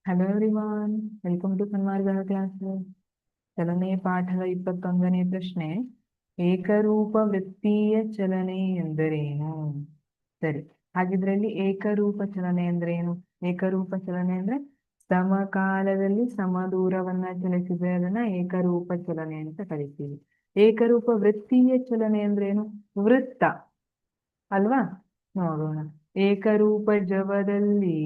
Hello everyone, welcome to Sanmarga class. ಚಲನೆ ಪಾಠದ 21ನೇ ಪ್ರಶ್ನೆ. ಏಕರೂಪ ವೃತ್ತೀಯ ಚಲನೆ ಎಂದರೇನು? ಸರಿ, ಹಾಗಿದ್ರೆ ಇಲ್ಲಿ ಏಕರೂಪ ಚಲನೆ ಅಂದ್ರೆ ಏನು? ಏಕರೂಪ ಚಲನೆ ಅಂದ್ರೆ ಸಮಕಾಲದಲ್ಲಿ ಸಮದೂರವನ್ನ ಚಲಿಸಿದ್ರೆ ಅದನ್ನ ಏಕರೂಪ ಚಲನೆ ಅಂತ ಕರಿತೀವಿ. ಏಕರೂಪ ವೃತ್ತೀಯ ಚಲನೆ ಅಂದ್ರೆ ಏನು? ವೃತ್ತ ಅಲ್ವಾ? ನೋಡೋಣ. ಏಕರೂಪ ಜವದಲ್ಲಿ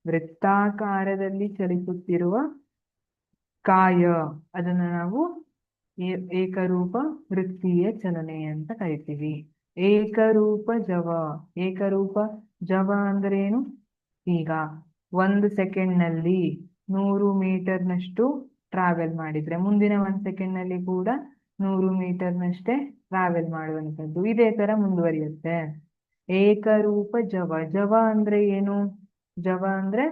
ವೃತ್ತಾಕಾರದಲ್ಲಿ ಚಲಿಸುತ್ತಿರುವ ಕಾಯ, ಅದನ್ನ ನಾವು ಏಕರೂಪ ವೃತ್ತೀಯ ಚಲನೆ ಅಂತ ಕರಿತೀವಿ. ಏಕರೂಪ ಜವ. ಏಕರೂಪ ಜವ ಅಂದ್ರೆ ಏನು? ಈಗ 1 ಸೆಕೆಂಡ್ನಲ್ಲಿ 100 ಮೀಟರ್ನಷ್ಟು ಟ್ರಾವೆಲ್ ಮಾಡಿದ್ರೆ ಮುಂದಿನ 1 ಸೆಕೆಂಡ್ನಲ್ಲಿ ಕೂಡ 100 ಮೀಟರ್ನಷ್ಟೇ ಟ್ರಾವೆಲ್ ಮಾಡುವಂಥದ್ದು. ಇದೇ ತರ ಮುಂದುವರಿಯುತ್ತೆ. ಏಕರೂಪ ಜವ. ಜವ ಅಂದ್ರೆ ಏನು? ಜವ ಅಂದ್ರೆ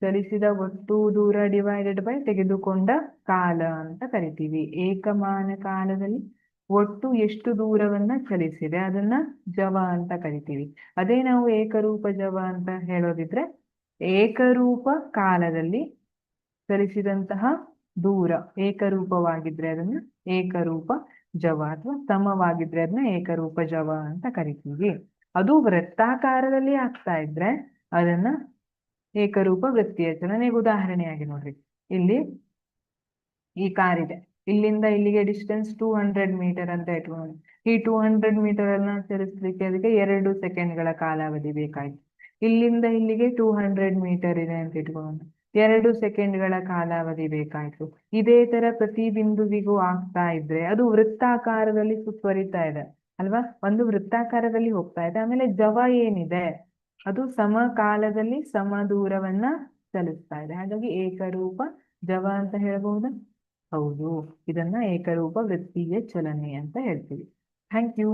ಚಲಿಸಿದ ಒಟ್ಟು ದೂರ ಡಿವೈಡೆಡ್ ಬೈ ತೆಗೆದುಕೊಂಡ ಕಾಲ ಅಂತ ಕರಿತೀವಿ. ಏಕಮಾನ ಕಾಲದಲ್ಲಿ ಒಟ್ಟು ಎಷ್ಟು ದೂರವನ್ನ ಚಲಿಸಿದೆ ಅದನ್ನ ಜವ ಅಂತ ಕರಿತೀವಿ. ಅದೇ ನಾವು ಏಕರೂಪ ಜವ ಅಂತ ಹೇಳೋದಿದ್ರೆ ಏಕರೂಪ ಕಾಲದಲ್ಲಿ ಚಲಿಸಿದಂತಹ ದೂರ ಏಕರೂಪವಾಗಿದ್ರೆ ಅದನ್ನ ಏಕರೂಪ ಜವ, ಅಥವಾ ಸಮವಾಗಿದ್ರೆ ಅದನ್ನ ಏಕರೂಪ ಜವ ಅಂತ ಕರಿತೀವಿ. ಅದು ವೃತ್ತಾಕಾರದಲ್ಲಿ ಆಗ್ತಾ ಇದ್ರೆ ಅದನ್ನ ಏಕರೂಪ ವೃತ್ತೀಯ ಚಲನೆಗೆ ಉದಾಹರಣೆಯಾಗಿ ನೋಡ್ರಿ. ಇಲ್ಲಿ ಈ ಕಾರ್ ಇದೆ, ಇಲ್ಲಿಂದ ಇಲ್ಲಿಗೆ ಡಿಸ್ಟೆನ್ಸ್ 200 ಮೀಟರ್ ಅಂತ ಇಟ್ಕೊಂಡು ಈ 200 ಮೀಟರ್ ಅನ್ನ ಚಲಿಸ್ಲಿಕ್ಕೆ ಅದಕ್ಕೆ 2 ಸೆಕೆಂಡ್ಗಳ ಕಾಲಾವಧಿ ಬೇಕಾಯ್ತು. ಇಲ್ಲಿಂದ ಇಲ್ಲಿಗೆ 200 ಮೀಟರ್ ಇದೆ ಅಂತ ಇಟ್ಕೊಂಡು 2 ಸೆಕೆಂಡ್ಗಳ ಕಾಲಾವಧಿ ಬೇಕಾಯ್ತು. ಇದೇ ತರ ಪ್ರತಿ ಬಿಂದುವಿಗೂ ಆಗ್ತಾ ಇದ್ರೆ ಅದು ವೃತ್ತಾಕಾರದಲ್ಲಿ ಸುತ್ತುವರಿತಾ ಇದೆ ಅಲ್ವಾ? ಒಂದು ವೃತ್ತಾಕಾರದಲ್ಲಿ ಹೋಗ್ತಾ ಇದೆ. ಆಮೇಲೆ ಜವ ಏನಿದೆ ಅದು ಸಮಕಾಲದಲ್ಲಿ ಸಮ ದೂರವನ್ನ ಚಲಿಸ್ತಾ ಇದೆ. ಹಾಗಾಗಿ ಏಕರೂಪ ಜವ ಅಂತ ಹೇಳ್ಬಹುದಾ? ಹೌದು, ಇದನ್ನ ಏಕರೂಪ ವೃತ್ತೀಯ ಚಲನೆ ಅಂತ ಹೇಳ್ತೀವಿ. Thank you.